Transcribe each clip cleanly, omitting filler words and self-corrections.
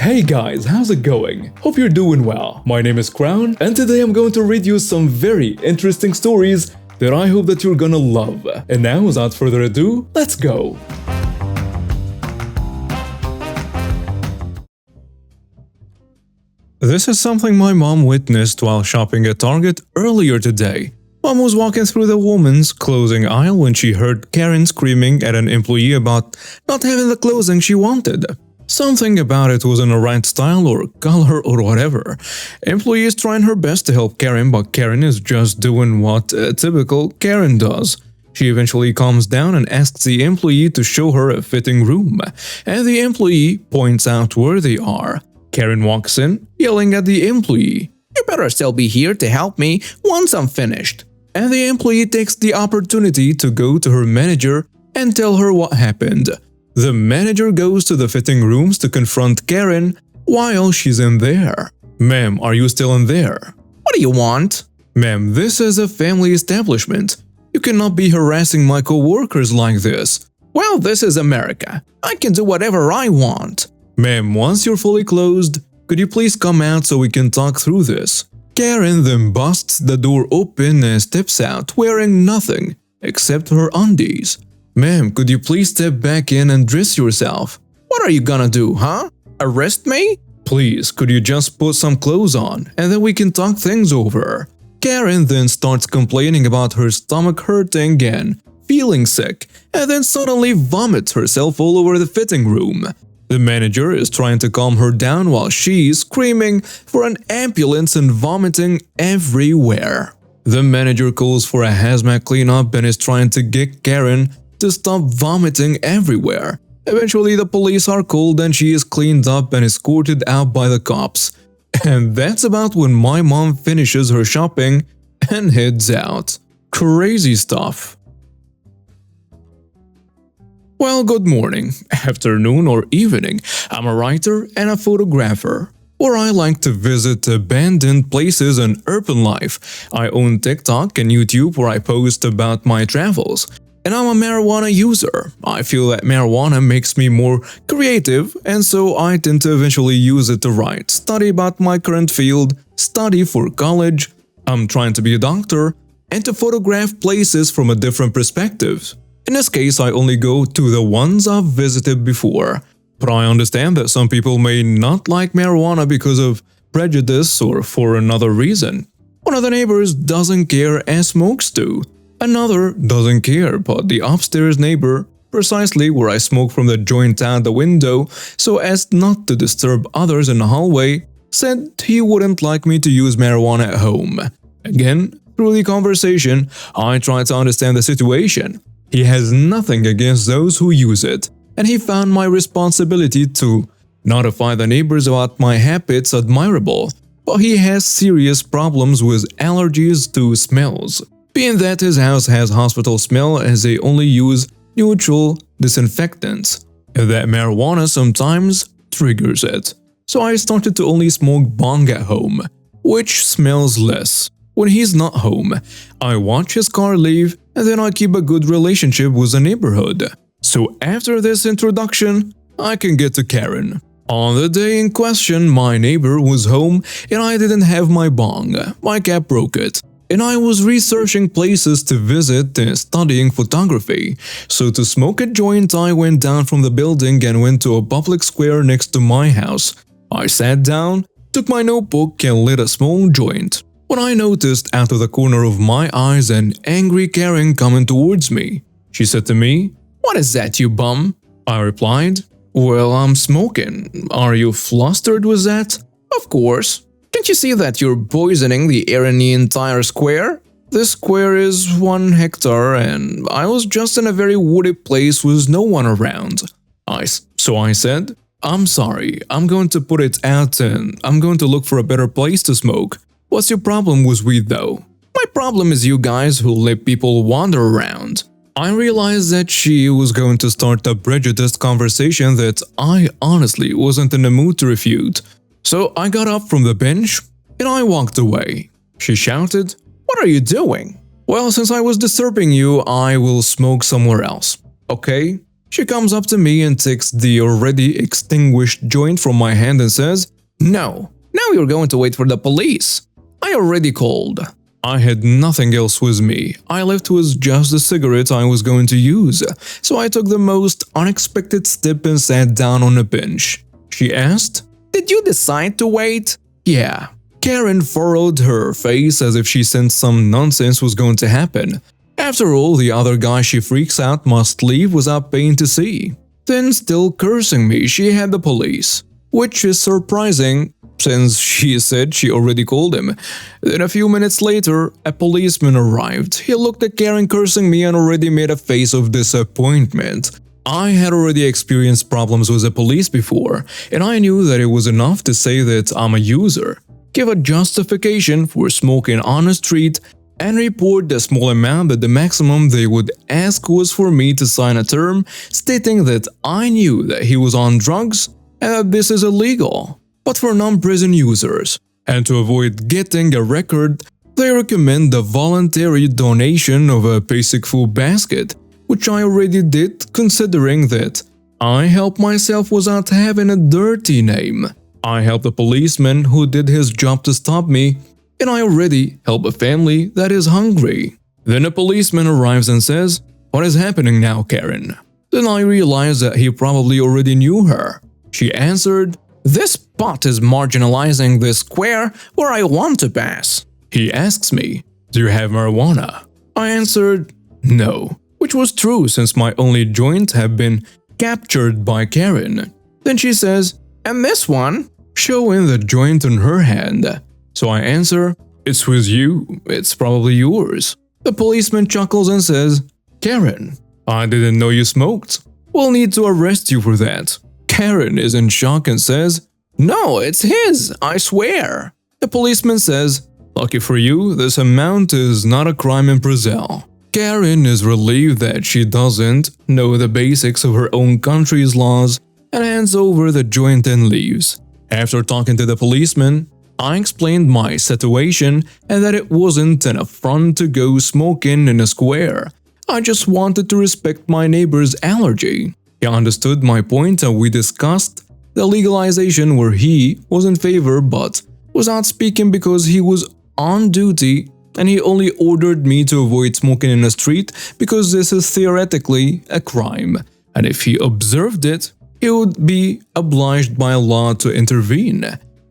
Hey guys, how's it going? Hope you're doing well. My name is Crown, and today I'm going to read you some very interesting stories that I hope that you're gonna love. And now, without further ado, let's go! This is something my mom witnessed while shopping at Target earlier today. Mom was walking through the woman's clothing aisle when she heard Karen screaming at an employee about not having the clothing she wanted. Something about it wasn't the right style or color or whatever. Employee is trying her best to help Karen, but Karen is just doing what a typical Karen does. She eventually calms down and asks the employee to show her a fitting room, and the employee points out where they are. Karen walks in, yelling at the employee, "You better still be here to help me once I'm finished." And the employee takes the opportunity to go to her manager and tell her what happened. The manager goes to the fitting rooms to confront Karen while she's in there. "Ma'am, are you still in there?" "What do you want?" "Ma'am, this is a family establishment. You cannot be harassing my co-workers like this." "Well, this is America. I can do whatever I want." "Ma'am, once you're fully closed, could you please come out so we can talk through this?" Karen then busts the door open and steps out wearing nothing except her undies. "Ma'am, could you please step back in and dress yourself?" "What are you gonna do, huh? Arrest me?" "Please, could you just put some clothes on and then we can talk things over?" Karen then starts complaining about her stomach hurting and feeling sick, and then suddenly vomits herself all over the fitting room. The manager is trying to calm her down while she's screaming for an ambulance and vomiting everywhere. The manager calls for a hazmat cleanup and is trying to get Karen to stop vomiting everywhere. Eventually, the police are called and she is cleaned up and escorted out by the cops. And that's about when my mom finishes her shopping and heads out. Crazy stuff. Well, good morning, afternoon, or evening. I'm a writer and a photographer, where I like to visit abandoned places and urban life. I own TikTok and YouTube where I post about my travels. And I'm a marijuana user. I feel that marijuana makes me more creative, and so I tend to eventually use it to write, study about my current field, study for college, I'm trying to be a doctor, and to photograph places from a different perspective. In this case, I only go to the ones I've visited before. But I understand that some people may not like marijuana because of prejudice or for another reason. One of the neighbors doesn't care and smokes too. Another doesn't care, but the upstairs neighbor, precisely where I smoke from the joint out the window so as not to disturb others in the hallway, said he wouldn't like me to use marijuana at home. Again, through the conversation, I tried to understand the situation. He has nothing against those who use it, and he found my responsibility to notify the neighbors about my habits admirable, but he has serious problems with allergies to smells. Being that his house has hospital smell as they only use neutral disinfectants, and that marijuana sometimes triggers it. So I started to only smoke bong at home, which smells less. When he's not home, I watch his car leave, and then I keep a good relationship with the neighborhood. So after this introduction, I can get to Karen. On the day in question, my neighbor was home and I didn't have my bong. My cat broke it. And I was researching places to visit and studying photography. So to smoke a joint, I went down from the building and went to a public square next to my house. I sat down, took my notebook and lit a small joint, when I noticed out of the corner of my eyes an angry Karen coming towards me. She said to me, "What is that, you bum?" I replied, "Well, I'm smoking. Are you flustered with that?" "Of course. Can't you see that you're poisoning the air in the entire square?" "This square is 1 hectare and I was just in a very wooded place with no one around." So I said, "I'm sorry, I'm going to put it out and I'm going to look for a better place to smoke. What's your problem with weed though?" "My problem is you guys who let people wander around." I realized that she was going to start a prejudiced conversation that I honestly wasn't in the mood to refute. So I got up from the bench and I walked away. She shouted, "What are you doing?" "Well, since I was disturbing you, I will smoke somewhere else." "Okay." She comes up to me and takes the already extinguished joint from my hand and says, "No, now you're going to wait for the police. I already called." I had nothing else with me. I left with just the cigarette I was going to use, so I took the most unexpected step and sat down on a bench. She asked, "Did you decide to wait?" "Yeah." Karen furrowed her face as if she sensed some nonsense was going to happen. After all, the other guy she freaks out must leave without paying to see. Then, still cursing me, she had the police, which is surprising since she said she already called him. Then a few minutes later, a policeman arrived. He looked at Karen cursing me and already made a face of disappointment. I had already experienced problems with the police before, and I knew that it was enough to say that I'm a user, give a justification for smoking on the street, and report the small amount that the maximum they would ask was for me to sign a term stating that I knew that he was on drugs and that this is illegal. But for non-prison users, and to avoid getting a record, they recommend the voluntary donation of a basic food basket, which I already did considering that I helped myself without having a dirty name. I helped a policeman who did his job to stop me, and I already help a family that is hungry. Then a policeman arrives and says, "What is happening now, Karen?" Then I realized that he probably already knew her. She answered, "This pot is marginalizing the square where I want to pass." He asks me, "Do you have marijuana?" I answered, "No," which was true since my only joint had been captured by Karen. Then she says, "And this one?" showing the joint in her hand. So I answer, "It's with you, it's probably yours." The policeman chuckles and says, "Karen, I didn't know you smoked. We'll need to arrest you for that." Karen is in shock and says, "No, it's his, I swear." The policeman says, "Lucky for you, this amount is not a crime in Brazil." Karen is relieved that she doesn't know the basics of her own country's laws and hands over the joint and leaves. After talking to the policeman, I explained my situation and that it wasn't an affront to go smoking in a square. I just wanted to respect my neighbor's allergy. He understood my point and we discussed the legalization where he was in favor but was not speaking because he was on duty and he only ordered me to avoid smoking in the street because this is theoretically a crime, and if he observed it, he would be obliged by law to intervene.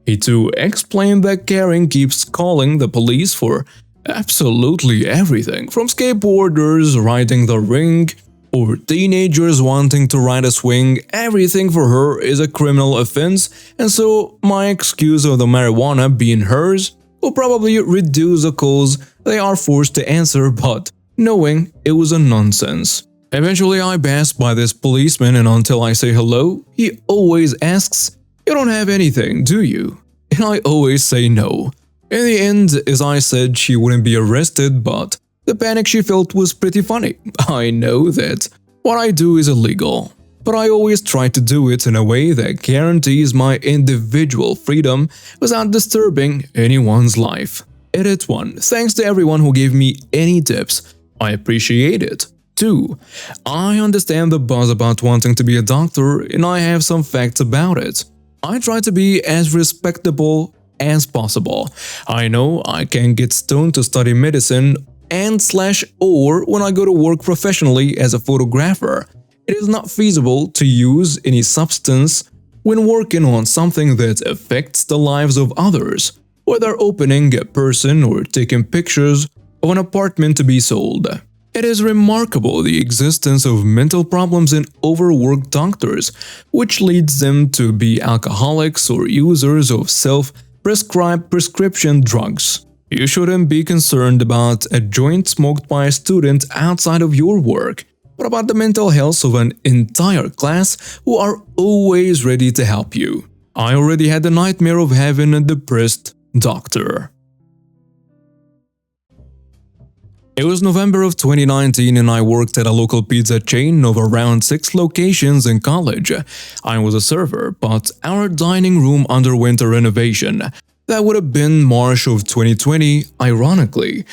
He too explained that Karen keeps calling the police for absolutely everything, from skateboarders riding the ring or teenagers wanting to ride a swing. Everything for her is a criminal offense, and so my excuse of the marijuana being hers will probably reduce the calls they are forced to answer, but knowing it was a nonsense. Eventually I pass by this policeman and until I say hello, he always asks, "You don't have anything, do you?" And I always say no. In the end, as I said, she wouldn't be arrested, but the panic she felt was pretty funny. I know that what I do is illegal, but I always try to do it in a way that guarantees my individual freedom without disturbing anyone's life. Edit 1. Thanks to everyone who gave me any tips. I appreciate it. 2. I understand the buzz about wanting to be a doctor and I have some facts about it. I try to be as respectable as possible. I know I can get stoned to study medicine or when I go to work professionally as a photographer. It is not feasible to use any substance when working on something that affects the lives of others, whether opening a person or taking pictures of an apartment to be sold. It is remarkable the existence of mental problems in overworked doctors, which leads them to be alcoholics or users of self-prescribed prescription drugs. You shouldn't be concerned about a joint smoked by a student outside of your work, but about the mental health of an entire class who are always ready to help you. I already had the nightmare of having a depressed doctor. It was November of 2019 and I worked at a local pizza chain of around 6 locations in college. I was a server, but our dining room underwent a renovation. That would have been March of 2020, ironically.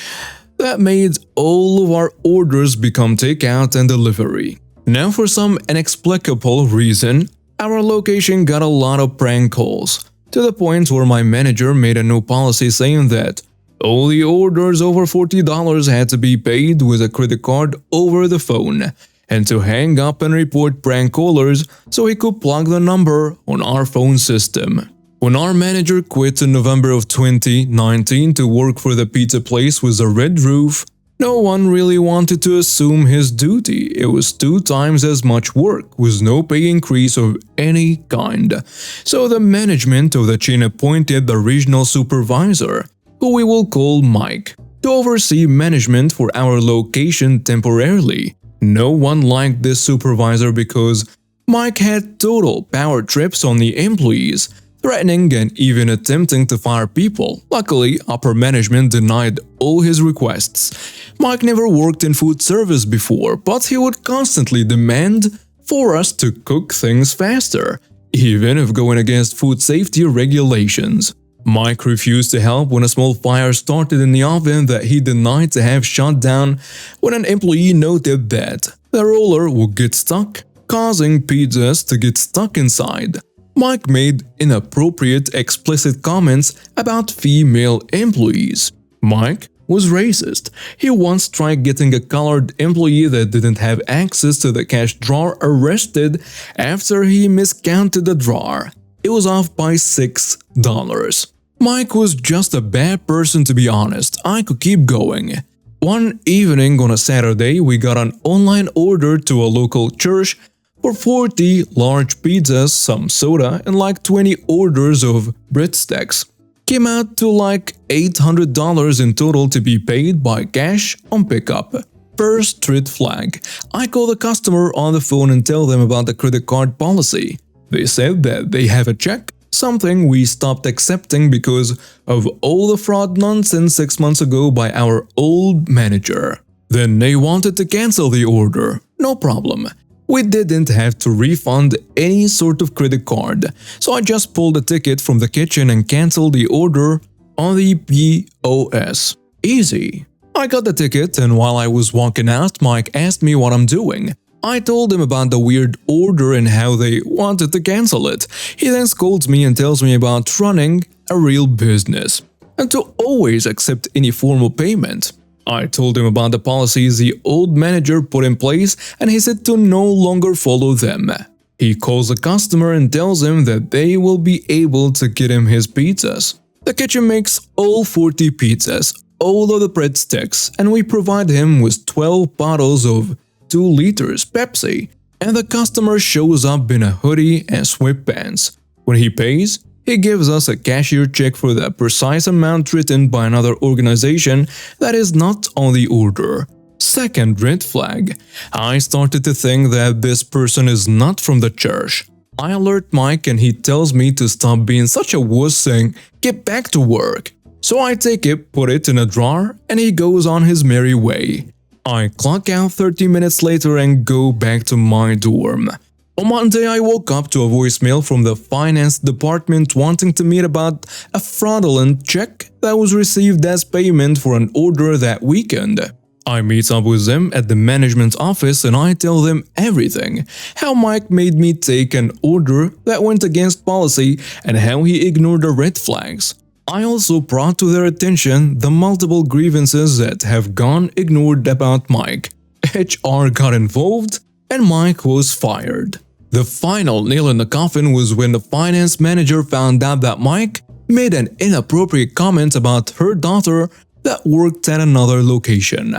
That made all of our orders become takeout and delivery. Now, for some inexplicable reason, our location got a lot of prank calls, to the point where my manager made a new policy saying that all the orders over $40 had to be paid with a credit card over the phone, and to hang up and report prank callers so he could plug the number on our phone system. When our manager quit in November of 2019 to work for the pizza place with a red roof, no one really wanted to assume his duty. It was 2 times as much work with no pay increase of any kind. So the management of the chain appointed the regional supervisor, who we will call Mike, to oversee management for our location temporarily. No one liked this supervisor because Mike had total power trips on the employees, threatening and even attempting to fire people. Luckily, upper management denied all his requests. Mike never worked in food service before, but he would constantly demand for us to cook things faster, even if going against food safety regulations. Mike refused to help when a small fire started in the oven that he denied to have shut down when an employee noted that the roller would get stuck, causing pizzas to get stuck inside. Mike made inappropriate, explicit comments about female employees. Mike was racist. He once tried getting a colored employee that didn't have access to the cash drawer arrested after he miscounted the drawer. It was off by $6. Mike was just a bad person, to be honest. I could keep going. One evening on a Saturday, we got an online order to a local church for 40 large pizzas, some soda, and like 20 orders of breadsticks. Came out to like $800 in total to be paid by cash on pickup. First red flag. I call the customer on the phone and tell them about the credit card policy. They said that they have a check, something we stopped accepting because of all the fraud nonsense 6 months ago by our old manager. Then they wanted to cancel the order. No problem. We didn't have to refund any sort of credit card, so I just pulled a ticket from the kitchen and canceled the order on the POS. Easy. I got the ticket, and while I was walking out, Mike asked me what I'm doing. I told him about the weird order and how they wanted to cancel it. He then scolds me and tells me about running a real business and to always accept any form of payment. I told him about the policies the old manager put in place, and he said to no longer follow them. He calls the customer and tells him that they will be able to get him his pizzas. The kitchen makes all 40 pizzas, all of the breadsticks, and we provide him with 12 bottles of 2 liters Pepsi, and the customer shows up in a hoodie and sweatpants. When he pays, he gives us a cashier check for the precise amount written by another organization that is not on the order. Second red flag. I started to think that this person is not from the church. I alert Mike and he tells me to stop being such a wuss saying, "Get back to work." So I take it, put it in a drawer, and he goes on his merry way. I clock out 30 minutes later and go back to my dorm. On Monday, I woke up to a voicemail from the finance department wanting to meet about a fraudulent check that was received as payment for an order that weekend. I meet up with them at the management office and I tell them everything. How Mike made me take an order that went against policy and how he ignored the red flags. I also brought to their attention the multiple grievances that have gone ignored about Mike. HR got involved and Mike was fired. The final nail in the coffin was when the finance manager found out that Mike made an inappropriate comment about her daughter that worked at another location.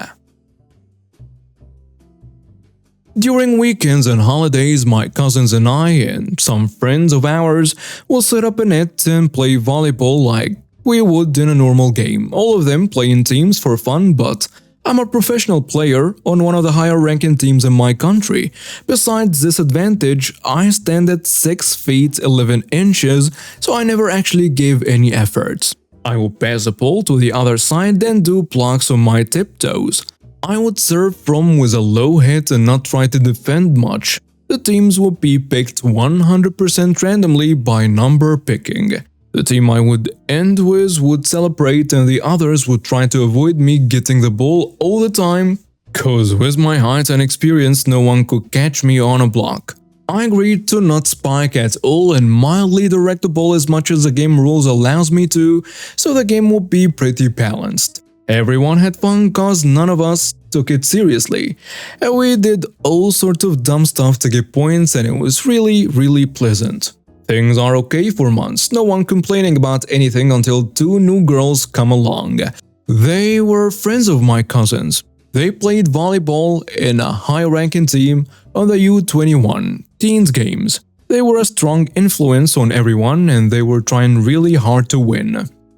During weekends and holidays, my cousins and I and some friends of ours will set up a net and play volleyball like we would in a normal game. All of them play in teams for fun, but I'm a professional player on one of the higher ranking teams in my country. Besides this advantage, I stand at 6 feet 11 inches, so I never actually gave any efforts. I would pass the ball to the other side, then do blocks on my tiptoes. I would serve from with a low hit and not try to defend much. The teams would be picked 100% randomly by number picking. The team I would end with would celebrate and the others would try to avoid me getting the ball all the time Cause with my height and experience, no one could catch me on a block. I agreed to not spike at all and mildly direct the ball as much as the game rules allows me to, so the game would be pretty balanced. Everyone had fun cause none of us took it seriously, and we did all sorts of dumb stuff to get points and it was really pleasant. Things are okay for months, no one complaining about anything until two new girls come along. They were friends of my cousins. They played volleyball in a high-ranking team on the U21 teens games. They were a strong influence on everyone and they were trying really hard to win.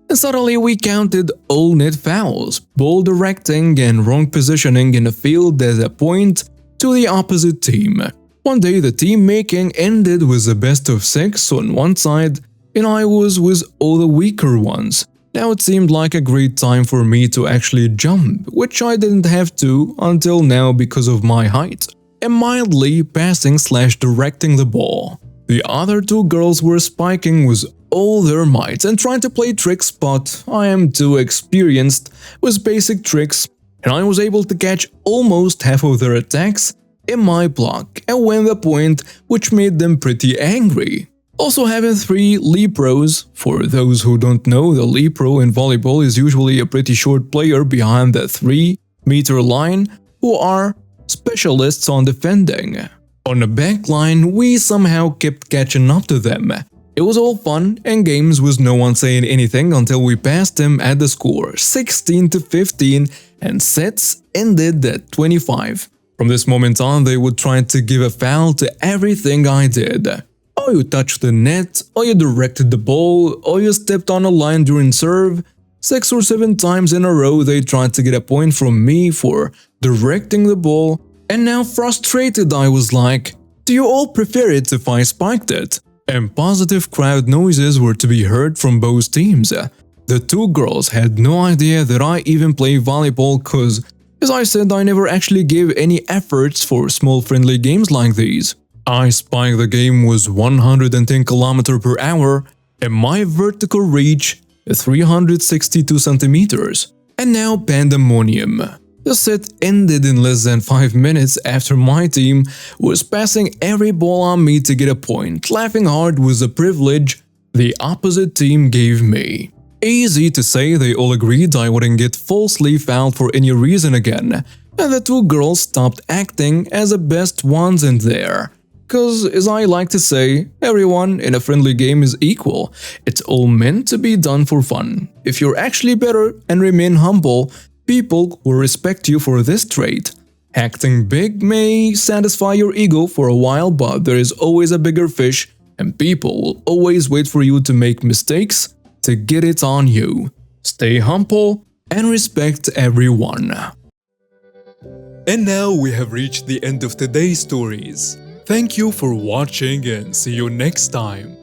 And suddenly we counted all net fouls, ball directing and wrong positioning in the field as a point to the opposite team. One day the team making ended with the best of 6 on one side and I was with all the weaker ones. Now it seemed like a great time for me to actually jump, which I didn't have to until now because of my height, and mildly passing/directing the ball. The other two girls were spiking with all their might and trying to play tricks, but I am too experienced with basic tricks and I was able to catch almost half of their attacks in my block and win the point, which made them pretty angry. Also having 3 Lepros. For those who don't know, the Lepro in volleyball is usually a pretty short player behind the 3-meter line who are specialists on defending. On the back line, we somehow kept catching up to them. It was all fun and games with no one saying anything until we passed them at the score 16-15 and sets ended at 25. From this moment on, they would try to give a foul to everything I did. Or you touched the net, or you directed the ball, or you stepped on a line during serve. 6 or 7 times in a row they tried to get a point from me for directing the ball, and now frustrated I was like, do you all prefer it if I spiked it? And positive crowd noises were to be heard from both teams. The two girls had no idea that I even play volleyball cause, as I said, I never actually gave any efforts for small friendly games like these. I spiked the game was 110 km per hour and my vertical reach 362 centimeters. And now pandemonium. The set ended in less than 5 minutes after my team was passing every ball on me to get a point, laughing hard with the privilege the opposite team gave me. Easy to say they all agreed I wouldn't get falsely fouled for any reason again, and the two girls stopped acting as the best ones in there. Cause, as I like to say, everyone in a friendly game is equal. It's all meant to be done for fun. If you're actually better and remain humble, people will respect you for this trait. Acting big may satisfy your ego for a while, but there is always a bigger fish, and people will always wait for you to make mistakes to get it on you. Stay humble and respect everyone. And now we have reached the end of today's stories. Thank you for watching and see you next time.